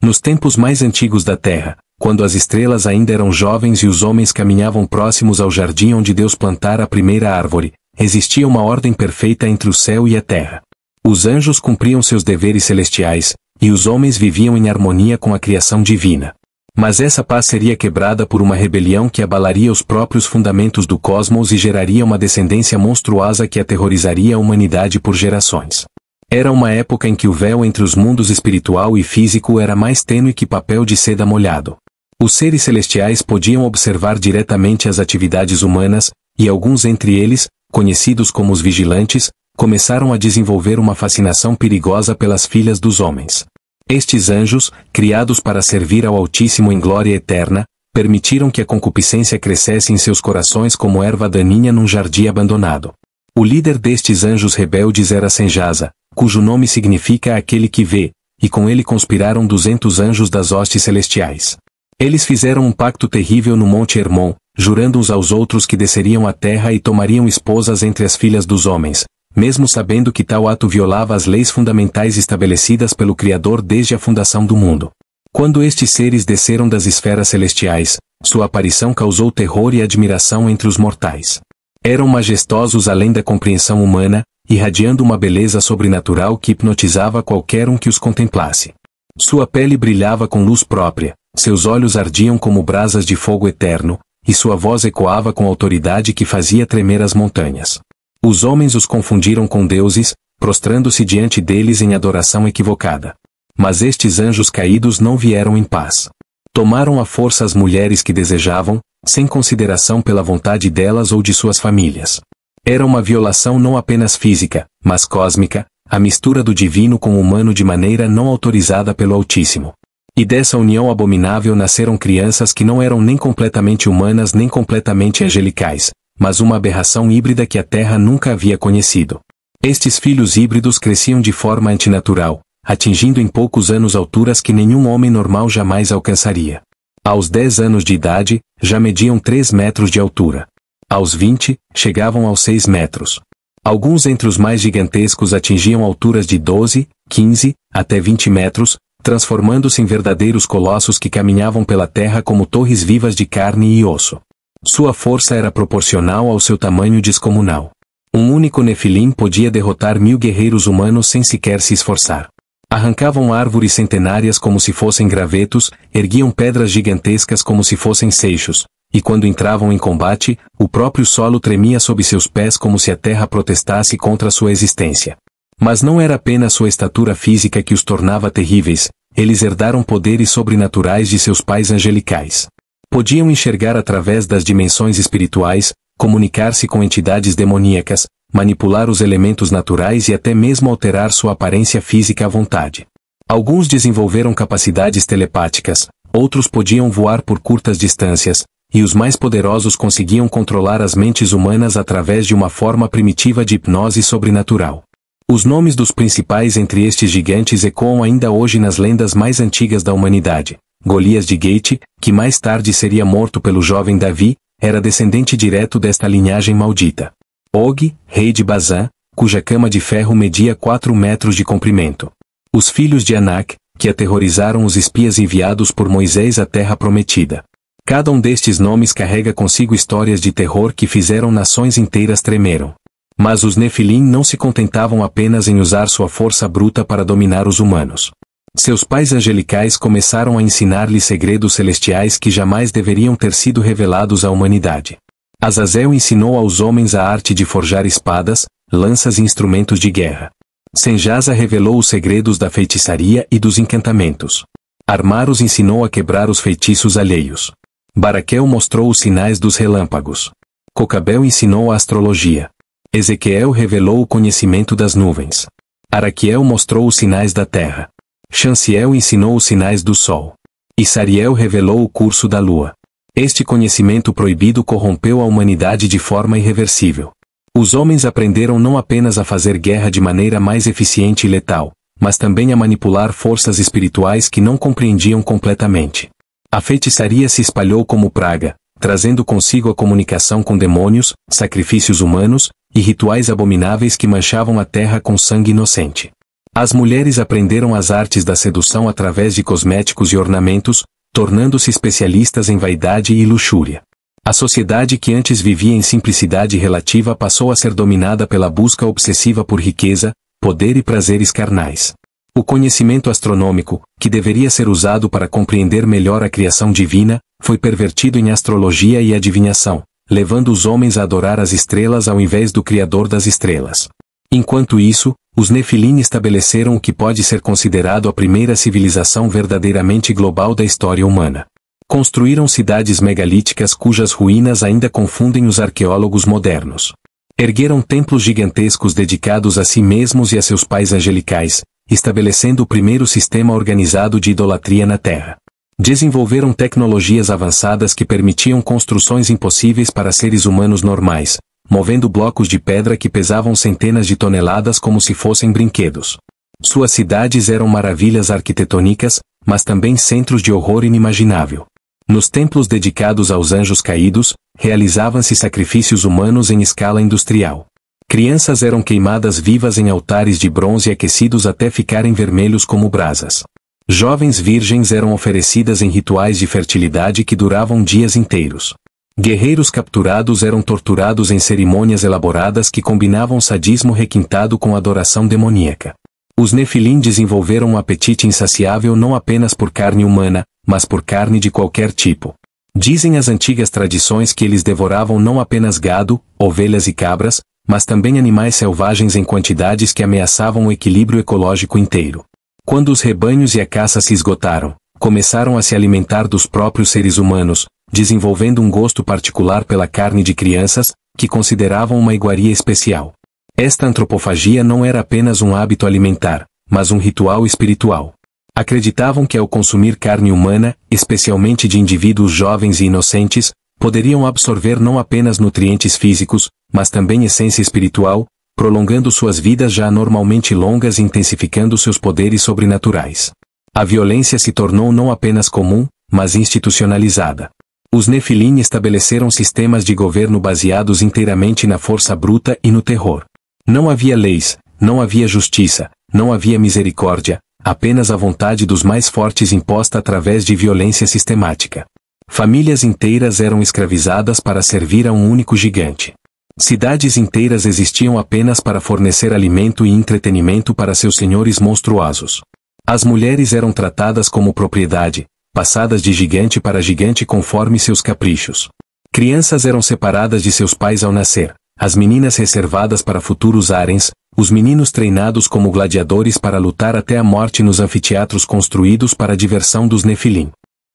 Nos tempos mais antigos da Terra, quando as estrelas ainda eram jovens e os homens caminhavam próximos ao jardim onde Deus plantara a primeira árvore, existia uma ordem perfeita entre o céu e a terra. Os anjos cumpriam seus deveres celestiais, e os homens viviam em harmonia com a criação divina. Mas essa paz seria quebrada por uma rebelião que abalaria os próprios fundamentos do cosmos e geraria uma descendência monstruosa que aterrorizaria a humanidade por gerações. Era uma época em que o véu entre os mundos espiritual e físico era mais tênue que papel de seda molhado. Os seres celestiais podiam observar diretamente as atividades humanas, e alguns entre eles, conhecidos como os vigilantes, começaram a desenvolver uma fascinação perigosa pelas filhas dos homens. Estes anjos, criados para servir ao Altíssimo em glória eterna, permitiram que a concupiscência crescesse em seus corações como erva daninha num jardim abandonado. O líder destes anjos rebeldes era Senjasa, cujo nome significa aquele que vê, e com ele conspiraram 200 anjos das hostes celestiais. Eles fizeram um pacto terrível no Monte Hermon, jurando uns aos outros que desceriam à terra e tomariam esposas entre as filhas dos homens, mesmo sabendo que tal ato violava as leis fundamentais estabelecidas pelo Criador desde a fundação do mundo. Quando estes seres desceram das esferas celestiais, sua aparição causou terror e admiração entre os mortais. Eram majestosos além da compreensão humana, irradiando uma beleza sobrenatural que hipnotizava qualquer um que os contemplasse. Sua pele brilhava com luz própria, seus olhos ardiam como brasas de fogo eterno, e sua voz ecoava com autoridade que fazia tremer as montanhas. Os homens os confundiram com deuses, prostrando-se diante deles em adoração equivocada. Mas estes anjos caídos não vieram em paz. Tomaram à força as mulheres que desejavam, sem consideração pela vontade delas ou de suas famílias. Era uma violação não apenas física, mas cósmica, a mistura do divino com o humano de maneira não autorizada pelo Altíssimo. E dessa união abominável nasceram crianças que não eram nem completamente humanas nem completamente angelicais, mas uma aberração híbrida que a Terra nunca havia conhecido. Estes filhos híbridos cresciam de forma antinatural, atingindo em poucos anos alturas que nenhum homem normal jamais alcançaria. Aos 10 anos de idade, já mediam 3 metros de altura. Aos 20, chegavam aos 6 metros. Alguns entre os mais gigantescos atingiam alturas de 12, 15, até 20 metros, transformando-se em verdadeiros colossos que caminhavam pela terra como torres vivas de carne e osso. Sua força era proporcional ao seu tamanho descomunal. Um único Nefilim podia derrotar 1000 guerreiros humanos sem sequer se esforçar. Arrancavam árvores centenárias como se fossem gravetos, erguiam pedras gigantescas como se fossem seixos, e quando entravam em combate, o próprio solo tremia sob seus pés como se a terra protestasse contra sua existência. Mas não era apenas sua estatura física que os tornava terríveis, eles herdaram poderes sobrenaturais de seus pais angelicais. Podiam enxergar através das dimensões espirituais, comunicar-se com entidades demoníacas, manipular os elementos naturais e até mesmo alterar sua aparência física à vontade. Alguns desenvolveram capacidades telepáticas, outros podiam voar por curtas distâncias, e os mais poderosos conseguiam controlar as mentes humanas através de uma forma primitiva de hipnose sobrenatural. Os nomes dos principais entre estes gigantes ecoam ainda hoje nas lendas mais antigas da humanidade. Golias de Gate, que mais tarde seria morto pelo jovem Davi, era descendente direto desta linhagem maldita. Og, rei de Bazã, cuja cama de ferro media 4 metros de comprimento. Os filhos de Anak, que aterrorizaram os espias enviados por Moisés à terra prometida. Cada um destes nomes carrega consigo histórias de terror que fizeram nações inteiras tremeram. Mas os Nefilim não se contentavam apenas em usar sua força bruta para dominar os humanos. Seus pais angelicais começaram a ensinar-lhes segredos celestiais que jamais deveriam ter sido revelados à humanidade. Azazel ensinou aos homens a arte de forjar espadas, lanças e instrumentos de guerra. Senjasa revelou os segredos da feitiçaria e dos encantamentos. Armaros ensinou a quebrar os feitiços alheios. Baraquel mostrou os sinais dos relâmpagos. Cocabel ensinou a astrologia. Ezequiel revelou o conhecimento das nuvens. Araquiel mostrou os sinais da terra. Chanciel ensinou os sinais do sol. E Sariel revelou o curso da lua. Este conhecimento proibido corrompeu a humanidade de forma irreversível. Os homens aprenderam não apenas a fazer guerra de maneira mais eficiente e letal, mas também a manipular forças espirituais que não compreendiam completamente. A feitiçaria se espalhou como praga, trazendo consigo a comunicação com demônios, sacrifícios humanos, e rituais abomináveis que manchavam a terra com sangue inocente. As mulheres aprenderam as artes da sedução através de cosméticos e ornamentos, tornando-se especialistas em vaidade e luxúria. A sociedade que antes vivia em simplicidade relativa passou a ser dominada pela busca obsessiva por riqueza, poder e prazeres carnais. O conhecimento astronômico, que deveria ser usado para compreender melhor a criação divina, foi pervertido em astrologia e adivinhação, levando os homens a adorar as estrelas ao invés do Criador das estrelas. Enquanto isso, os Nefilim estabeleceram o que pode ser considerado a primeira civilização verdadeiramente global da história humana. Construíram cidades megalíticas cujas ruínas ainda confundem os arqueólogos modernos. Ergueram templos gigantescos dedicados a si mesmos e a seus pais angelicais, estabelecendo o primeiro sistema organizado de idolatria na Terra. Desenvolveram tecnologias avançadas que permitiam construções impossíveis para seres humanos normais, movendo blocos de pedra que pesavam centenas de toneladas como se fossem brinquedos. Suas cidades eram maravilhas arquitetônicas, mas também centros de horror inimaginável. Nos templos dedicados aos anjos caídos, realizavam-se sacrifícios humanos em escala industrial. Crianças eram queimadas vivas em altares de bronze aquecidos até ficarem vermelhos como brasas. Jovens virgens eram oferecidas em rituais de fertilidade que duravam dias inteiros. Guerreiros capturados eram torturados em cerimônias elaboradas que combinavam sadismo requintado com adoração demoníaca. Os Nefilim desenvolveram um apetite insaciável não apenas por carne humana, mas por carne de qualquer tipo. Dizem as antigas tradições que eles devoravam não apenas gado, ovelhas e cabras, mas também animais selvagens em quantidades que ameaçavam o equilíbrio ecológico inteiro. Quando os rebanhos e a caça se esgotaram, começaram a se alimentar dos próprios seres humanos, desenvolvendo um gosto particular pela carne de crianças, que consideravam uma iguaria especial. Esta antropofagia não era apenas um hábito alimentar, mas um ritual espiritual. Acreditavam que ao consumir carne humana, especialmente de indivíduos jovens e inocentes, poderiam absorver não apenas nutrientes físicos, mas também essência espiritual, prolongando suas vidas já anormalmente longas e intensificando seus poderes sobrenaturais. A violência se tornou não apenas comum, mas institucionalizada. Os Nefilim estabeleceram sistemas de governo baseados inteiramente na força bruta e no terror. Não havia leis, não havia justiça, não havia misericórdia, apenas a vontade dos mais fortes imposta através de violência sistemática. Famílias inteiras eram escravizadas para servir a um único gigante. Cidades inteiras existiam apenas para fornecer alimento e entretenimento para seus senhores monstruosos. As mulheres eram tratadas como propriedade, passadas de gigante para gigante conforme seus caprichos. Crianças eram separadas de seus pais ao nascer, as meninas reservadas para futuros haréns, os meninos treinados como gladiadores para lutar até a morte nos anfiteatros construídos para a diversão dos Nefilim.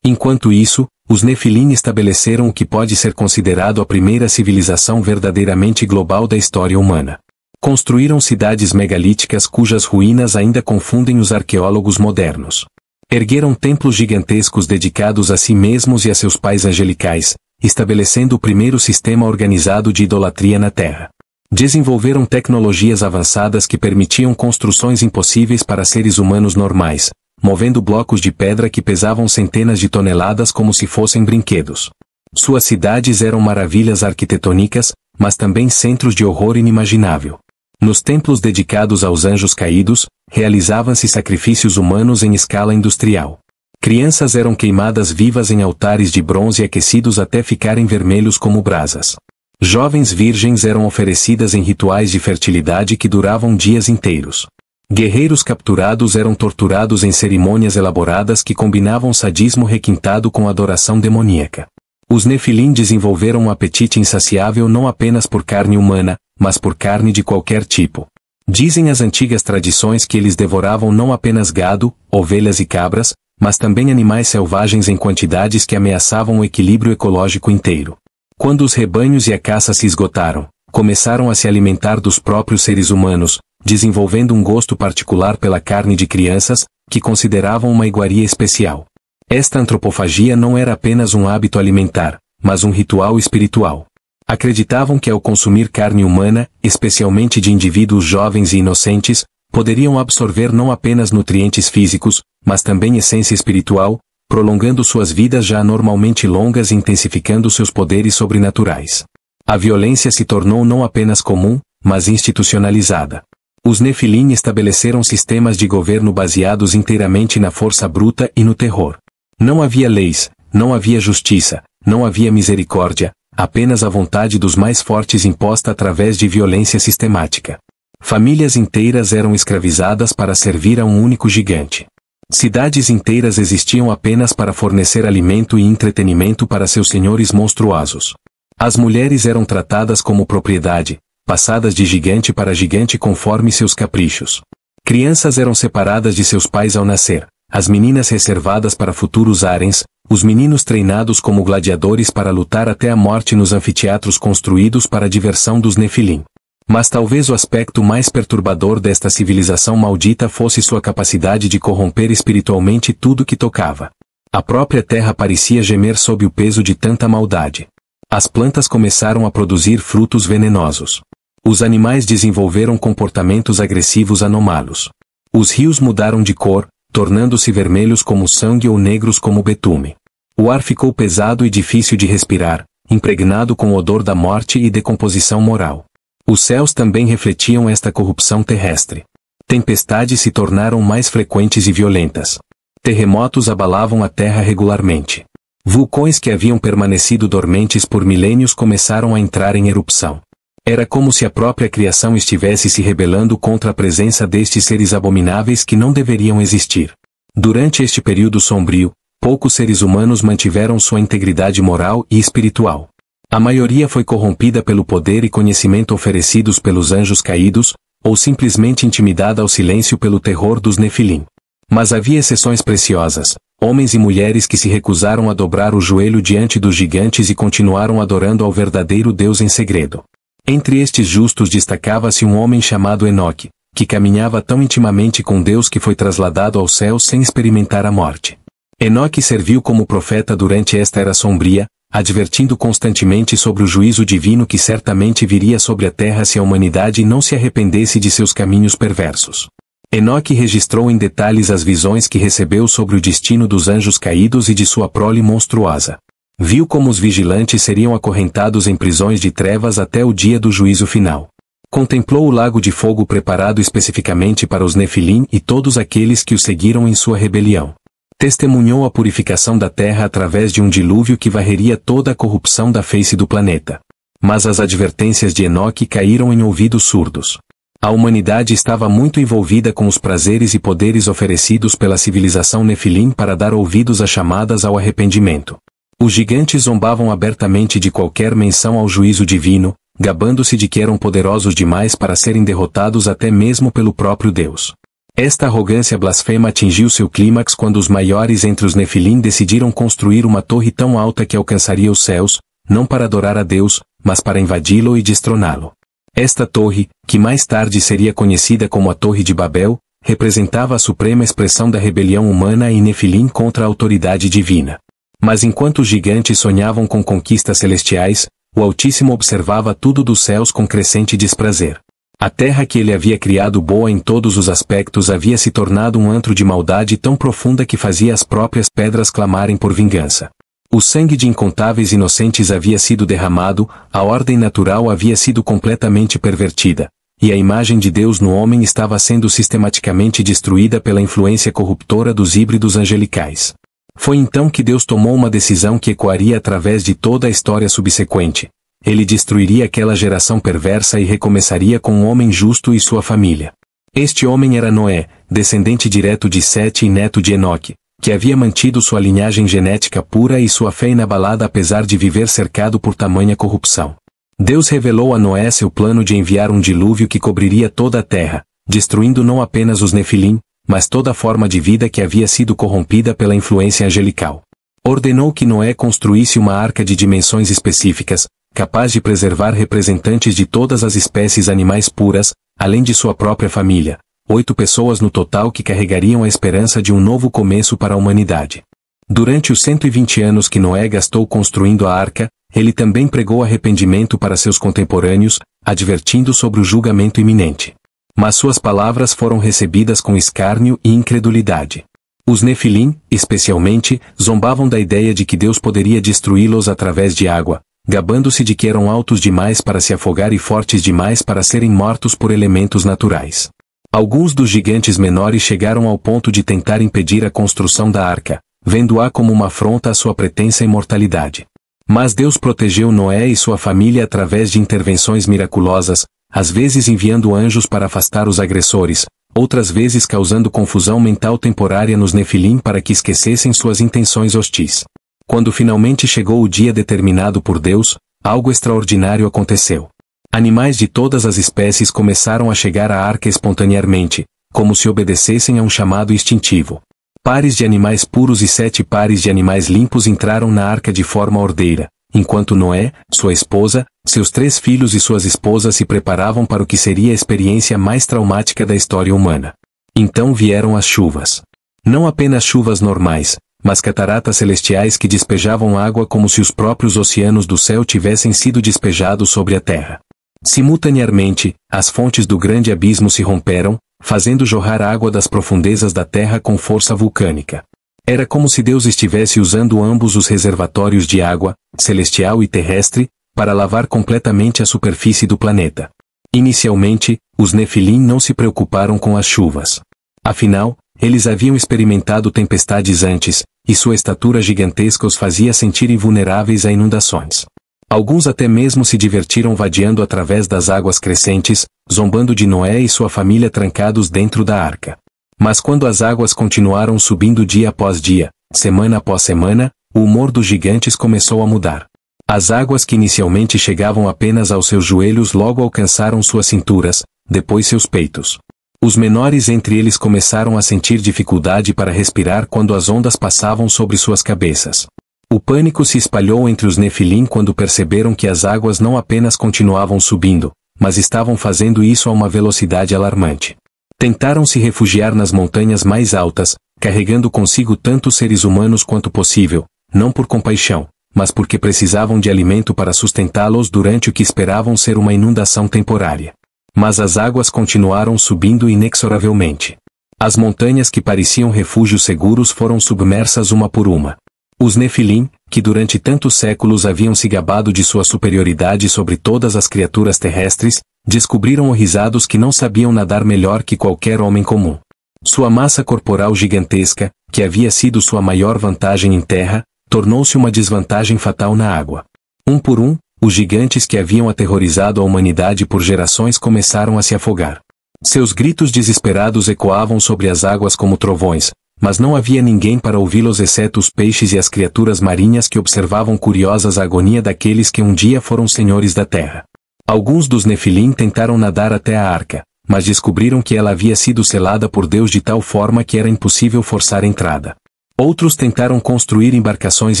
Enquanto isso, os Nefilim estabeleceram o que pode ser considerado a primeira civilização verdadeiramente global da história humana. Construíram cidades megalíticas cujas ruínas ainda confundem os arqueólogos modernos. Ergueram templos gigantescos dedicados a si mesmos e a seus pais angelicais, estabelecendo o primeiro sistema organizado de idolatria na Terra. Desenvolveram tecnologias avançadas que permitiam construções impossíveis para seres humanos normais, movendo blocos de pedra que pesavam centenas de toneladas como se fossem brinquedos. Suas cidades eram maravilhas arquitetônicas, mas também centros de horror inimaginável. Nos templos dedicados aos anjos caídos, realizavam-se sacrifícios humanos em escala industrial. Crianças eram queimadas vivas em altares de bronze aquecidos até ficarem vermelhos como brasas. Jovens virgens eram oferecidas em rituais de fertilidade que duravam dias inteiros. Guerreiros capturados eram torturados em cerimônias elaboradas que combinavam sadismo requintado com adoração demoníaca. Os Nefilim desenvolveram um apetite insaciável não apenas por carne humana, mas por carne de qualquer tipo. Dizem as antigas tradições que eles devoravam não apenas gado, ovelhas e cabras, mas também animais selvagens em quantidades que ameaçavam o equilíbrio ecológico inteiro. Quando os rebanhos e a caça se esgotaram, começaram a se alimentar dos próprios seres humanos, desenvolvendo um gosto particular pela carne de crianças, que consideravam uma iguaria especial. Esta antropofagia não era apenas um hábito alimentar, mas um ritual espiritual. Acreditavam que ao consumir carne humana, especialmente de indivíduos jovens e inocentes, poderiam absorver não apenas nutrientes físicos, mas também essência espiritual, prolongando suas vidas já anormalmente longas e intensificando seus poderes sobrenaturais. A violência se tornou não apenas comum, mas institucionalizada. Os Nefilim estabeleceram sistemas de governo baseados inteiramente na força bruta e no terror. Não havia leis, não havia justiça, não havia misericórdia, apenas a vontade dos mais fortes imposta através de violência sistemática. Famílias inteiras eram escravizadas para servir a um único gigante. Cidades inteiras existiam apenas para fornecer alimento e entretenimento para seus senhores monstruosos. As mulheres eram tratadas como propriedade, passadas de gigante para gigante conforme seus caprichos. Crianças eram separadas de seus pais ao nascer, as meninas reservadas para futuros haréns, os meninos treinados como gladiadores para lutar até a morte nos anfiteatros construídos para a diversão dos Nefilim. Mas talvez o aspecto mais perturbador desta civilização maldita fosse sua capacidade de corromper espiritualmente tudo que tocava. A própria terra parecia gemer sob o peso de tanta maldade. As plantas começaram a produzir frutos venenosos. Os animais desenvolveram comportamentos agressivos anômalos. Os rios mudaram de cor, tornando-se vermelhos como sangue ou negros como betume. O ar ficou pesado e difícil de respirar, impregnado com o odor da morte e decomposição moral. Os céus também refletiam esta corrupção terrestre. Tempestades se tornaram mais frequentes e violentas. Terremotos abalavam a terra regularmente. Vulcões que haviam permanecido dormentes por milênios começaram a entrar em erupção. Era como se a própria criação estivesse se rebelando contra a presença destes seres abomináveis que não deveriam existir. Durante este período sombrio, poucos seres humanos mantiveram sua integridade moral e espiritual. A maioria foi corrompida pelo poder e conhecimento oferecidos pelos anjos caídos, ou simplesmente intimidada ao silêncio pelo terror dos Nefilim. Mas havia exceções preciosas, homens e mulheres que se recusaram a dobrar o joelho diante dos gigantes e continuaram adorando ao verdadeiro Deus em segredo. Entre estes justos destacava-se um homem chamado Enoque, que caminhava tão intimamente com Deus que foi trasladado ao céu sem experimentar a morte. Enoque serviu como profeta durante esta era sombria, advertindo constantemente sobre o juízo divino que certamente viria sobre a terra se a humanidade não se arrependesse de seus caminhos perversos. Enoque registrou em detalhes as visões que recebeu sobre o destino dos anjos caídos e de sua prole monstruosa. Viu como os vigilantes seriam acorrentados em prisões de trevas até o dia do juízo final. Contemplou o lago de fogo preparado especificamente para os Nefilim e todos aqueles que o seguiram em sua rebelião. Testemunhou a purificação da terra através de um dilúvio que varreria toda a corrupção da face do planeta. Mas as advertências de Enoque caíram em ouvidos surdos. A humanidade estava muito envolvida com os prazeres e poderes oferecidos pela civilização Nefilim para dar ouvidos às chamadas ao arrependimento. Os gigantes zombavam abertamente de qualquer menção ao juízo divino, gabando-se de que eram poderosos demais para serem derrotados até mesmo pelo próprio Deus. Esta arrogância blasfema atingiu seu clímax quando os maiores entre os Nefilim decidiram construir uma torre tão alta que alcançaria os céus, não para adorar a Deus, mas para invadi-lo e destroná-lo. Esta torre, que mais tarde seria conhecida como a Torre de Babel, representava a suprema expressão da rebelião humana e Nefilim contra a autoridade divina. Mas enquanto os gigantes sonhavam com conquistas celestiais, o Altíssimo observava tudo dos céus com crescente desprazer. A terra que ele havia criado boa em todos os aspectos havia se tornado um antro de maldade tão profunda que fazia as próprias pedras clamarem por vingança. O sangue de incontáveis inocentes havia sido derramado, a ordem natural havia sido completamente pervertida, e a imagem de Deus no homem estava sendo sistematicamente destruída pela influência corruptora dos híbridos angelicais. Foi então que Deus tomou uma decisão que ecoaria através de toda a história subsequente. Ele destruiria aquela geração perversa e recomeçaria com um homem justo e sua família. Este homem era Noé, descendente direto de Sete e neto de Enoque, que havia mantido sua linhagem genética pura e sua fé inabalada apesar de viver cercado por tamanha corrupção. Deus revelou a Noé seu plano de enviar um dilúvio que cobriria toda a terra, destruindo não apenas os Nefilim, mas toda forma de vida que havia sido corrompida pela influência angelical. Ordenou que Noé construísse uma arca de dimensões específicas, capaz de preservar representantes de todas as espécies animais puras, além de sua própria família, 8 pessoas no total que carregariam a esperança de um novo começo para a humanidade. Durante os 120 anos que Noé gastou construindo a arca, ele também pregou arrependimento para seus contemporâneos, advertindo sobre o julgamento iminente. Mas suas palavras foram recebidas com escárnio e incredulidade. Os Nefilim, especialmente, zombavam da ideia de que Deus poderia destruí-los através de água, gabando-se de que eram altos demais para se afogar e fortes demais para serem mortos por elementos naturais. Alguns dos gigantes menores chegaram ao ponto de tentar impedir a construção da arca, vendo-a como uma afronta à sua pretensa imortalidade. Mas Deus protegeu Noé e sua família através de intervenções miraculosas, às vezes enviando anjos para afastar os agressores, outras vezes causando confusão mental temporária nos Nefilim para que esquecessem suas intenções hostis. Quando finalmente chegou o dia determinado por Deus, algo extraordinário aconteceu. Animais de todas as espécies começaram a chegar à arca espontaneamente, como se obedecessem a um chamado instintivo. Pares de animais puros e 7 pares de animais limpos entraram na arca de forma ordeira, enquanto Noé, sua esposa, seus 3 filhos e suas esposas se preparavam para o que seria a experiência mais traumática da história humana. Então vieram as chuvas. Não apenas chuvas normais, mas cataratas celestiais que despejavam água como se os próprios oceanos do céu tivessem sido despejados sobre a terra. Simultaneamente, as fontes do grande abismo se romperam, fazendo jorrar água das profundezas da terra com força vulcânica. Era como se Deus estivesse usando ambos os reservatórios de água, celestial e terrestre, para lavar completamente a superfície do planeta. Inicialmente, os Nefilim não se preocuparam com as chuvas. Afinal, eles haviam experimentado tempestades antes, e sua estatura gigantesca os fazia sentir invulneráveis a inundações. Alguns até mesmo se divertiram vadeando através das águas crescentes, zombando de Noé e sua família trancados dentro da arca. Mas quando as águas continuaram subindo dia após dia, semana após semana, o humor dos gigantes começou a mudar. As águas que inicialmente chegavam apenas aos seus joelhos logo alcançaram suas cinturas, depois seus peitos. Os menores entre eles começaram a sentir dificuldade para respirar quando as ondas passavam sobre suas cabeças. O pânico se espalhou entre os Nefilim quando perceberam que as águas não apenas continuavam subindo, mas estavam fazendo isso a uma velocidade alarmante. Tentaram se refugiar nas montanhas mais altas, carregando consigo tantos seres humanos quanto possível, não por compaixão, mas porque precisavam de alimento para sustentá-los durante o que esperavam ser uma inundação temporária. Mas as águas continuaram subindo inexoravelmente. As montanhas que pareciam refúgios seguros foram submersas uma por uma. Os Nefilim, que durante tantos séculos haviam se gabado de sua superioridade sobre todas as criaturas terrestres, descobriram horrorizados que não sabiam nadar melhor que qualquer homem comum. Sua massa corporal gigantesca, que havia sido sua maior vantagem em terra, tornou-se uma desvantagem fatal na água. Um por um, os gigantes que haviam aterrorizado a humanidade por gerações começaram a se afogar. Seus gritos desesperados ecoavam sobre as águas como trovões, mas não havia ninguém para ouvi-los exceto os peixes e as criaturas marinhas que observavam curiosas a agonia daqueles que um dia foram senhores da terra. Alguns dos Nefilim tentaram nadar até a arca, mas descobriram que ela havia sido selada por Deus de tal forma que era impossível forçar a entrada. Outros tentaram construir embarcações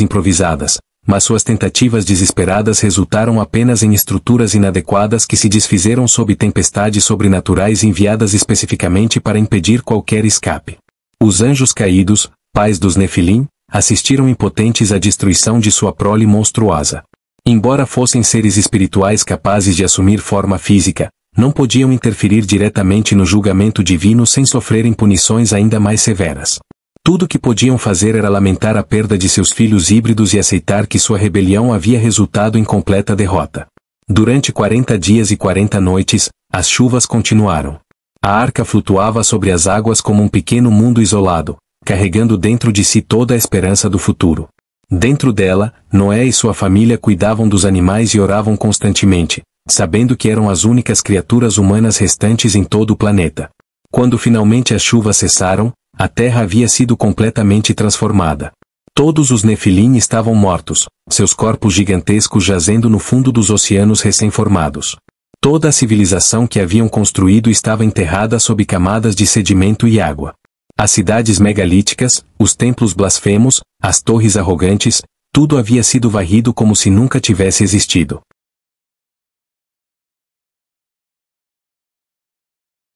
improvisadas, mas suas tentativas desesperadas resultaram apenas em estruturas inadequadas que se desfizeram sob tempestades sobrenaturais enviadas especificamente para impedir qualquer escape. Os anjos caídos, pais dos Nefilim, assistiram impotentes à destruição de sua prole monstruosa. Embora fossem seres espirituais capazes de assumir forma física, não podiam interferir diretamente no julgamento divino sem sofrerem punições ainda mais severas. Tudo o que podiam fazer era lamentar a perda de seus filhos híbridos e aceitar que sua rebelião havia resultado em completa derrota. Durante 40 dias e 40 noites, as chuvas continuaram. A arca flutuava sobre as águas como um pequeno mundo isolado, carregando dentro de si toda a esperança do futuro. Dentro dela, Noé e sua família cuidavam dos animais e oravam constantemente, sabendo que eram as únicas criaturas humanas restantes em todo o planeta. Quando finalmente as chuvas cessaram, a terra havia sido completamente transformada. Todos os Nefilim estavam mortos, seus corpos gigantescos jazendo no fundo dos oceanos recém-formados. Toda a civilização que haviam construído estava enterrada sob camadas de sedimento e água. As cidades megalíticas, os templos blasfemos, as torres arrogantes, tudo havia sido varrido como se nunca tivesse existido.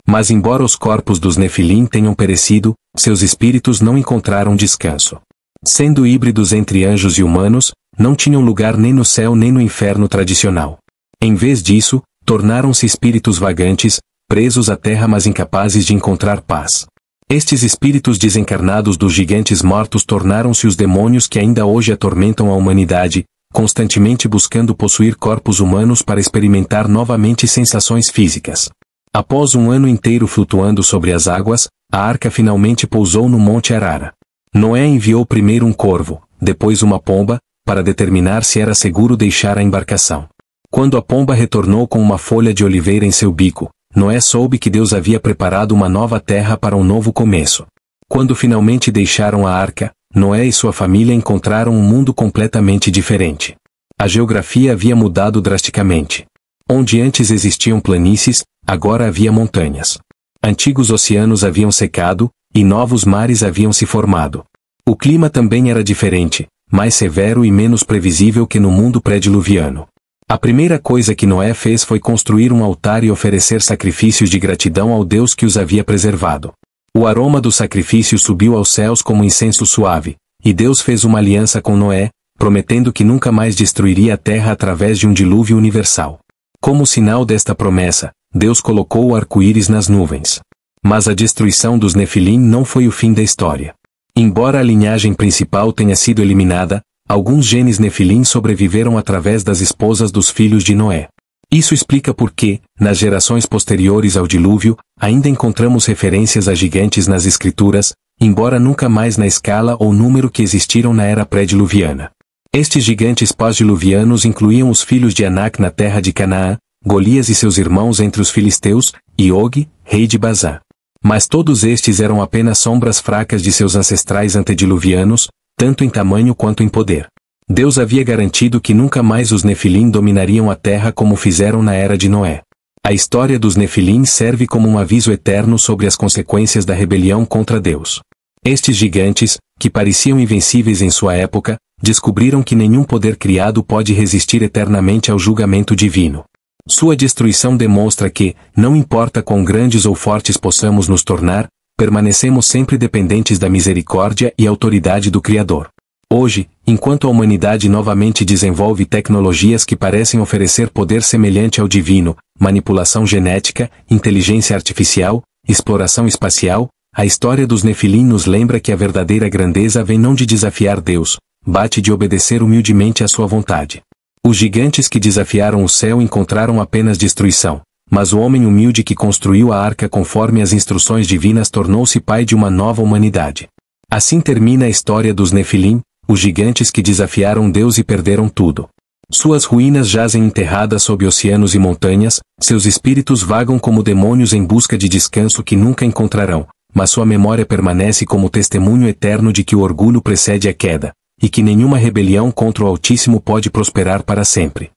Mas embora os corpos dos Nefilim tenham perecido, seus espíritos não encontraram descanso. Sendo híbridos entre anjos e humanos, não tinham lugar nem no céu nem no inferno tradicional. Em vez disso, tornaram-se espíritos vagantes, presos à terra mas incapazes de encontrar paz. Estes espíritos desencarnados dos gigantes mortos tornaram-se os demônios que ainda hoje atormentam a humanidade, constantemente buscando possuir corpos humanos para experimentar novamente sensações físicas. Após um ano inteiro flutuando sobre as águas, a arca finalmente pousou no Monte Arara. Noé enviou primeiro um corvo, depois uma pomba, para determinar se era seguro deixar a embarcação. Quando a pomba retornou com uma folha de oliveira em seu bico, Noé soube que Deus havia preparado uma nova terra para um novo começo. Quando finalmente deixaram a arca, Noé e sua família encontraram um mundo completamente diferente. A geografia havia mudado drasticamente. Onde antes existiam planícies, agora havia montanhas. Antigos oceanos haviam secado, e novos mares haviam se formado. O clima também era diferente, mais severo e menos previsível que no mundo pré-diluviano. A primeira coisa que Noé fez foi construir um altar e oferecer sacrifícios de gratidão ao Deus que os havia preservado. O aroma do sacrifício subiu aos céus como incenso suave, e Deus fez uma aliança com Noé, prometendo que nunca mais destruiria a terra através de um dilúvio universal. Como sinal desta promessa, Deus colocou o arco-íris nas nuvens. Mas a destruição dos Nefilim não foi o fim da história. Embora a linhagem principal tenha sido eliminada, alguns genes Nefilim sobreviveram através das esposas dos filhos de Noé. Isso explica por que, nas gerações posteriores ao dilúvio, ainda encontramos referências a gigantes nas escrituras, embora nunca mais na escala ou número que existiram na era pré-diluviana. Estes gigantes pós-diluvianos incluíam os filhos de Anak na terra de Canaã, Golias e seus irmãos entre os filisteus, e Og, rei de Bazã. Mas todos estes eram apenas sombras fracas de seus ancestrais antediluvianos, tanto em tamanho quanto em poder. Deus havia garantido que nunca mais os Nefilim dominariam a terra como fizeram na era de Noé. A história dos Nefilim serve como um aviso eterno sobre as consequências da rebelião contra Deus. Estes gigantes, que pareciam invencíveis em sua época, descobriram que nenhum poder criado pode resistir eternamente ao julgamento divino. Sua destruição demonstra que, não importa quão grandes ou fortes possamos nos tornar, permanecemos sempre dependentes da misericórdia e autoridade do Criador. Hoje, enquanto a humanidade novamente desenvolve tecnologias que parecem oferecer poder semelhante ao divino, manipulação genética, inteligência artificial, exploração espacial, a história dos Nefilim nos lembra que a verdadeira grandeza vem não de desafiar Deus, bate de obedecer humildemente à sua vontade. Os gigantes que desafiaram o céu encontraram apenas destruição, mas o homem humilde que construiu a arca conforme as instruções divinas tornou-se pai de uma nova humanidade. Assim termina a história dos Nefilim, os gigantes que desafiaram Deus e perderam tudo. Suas ruínas jazem enterradas sob oceanos e montanhas, seus espíritos vagam como demônios em busca de descanso que nunca encontrarão, mas sua memória permanece como testemunho eterno de que o orgulho precede a queda, e que nenhuma rebelião contra o Altíssimo pode prosperar para sempre.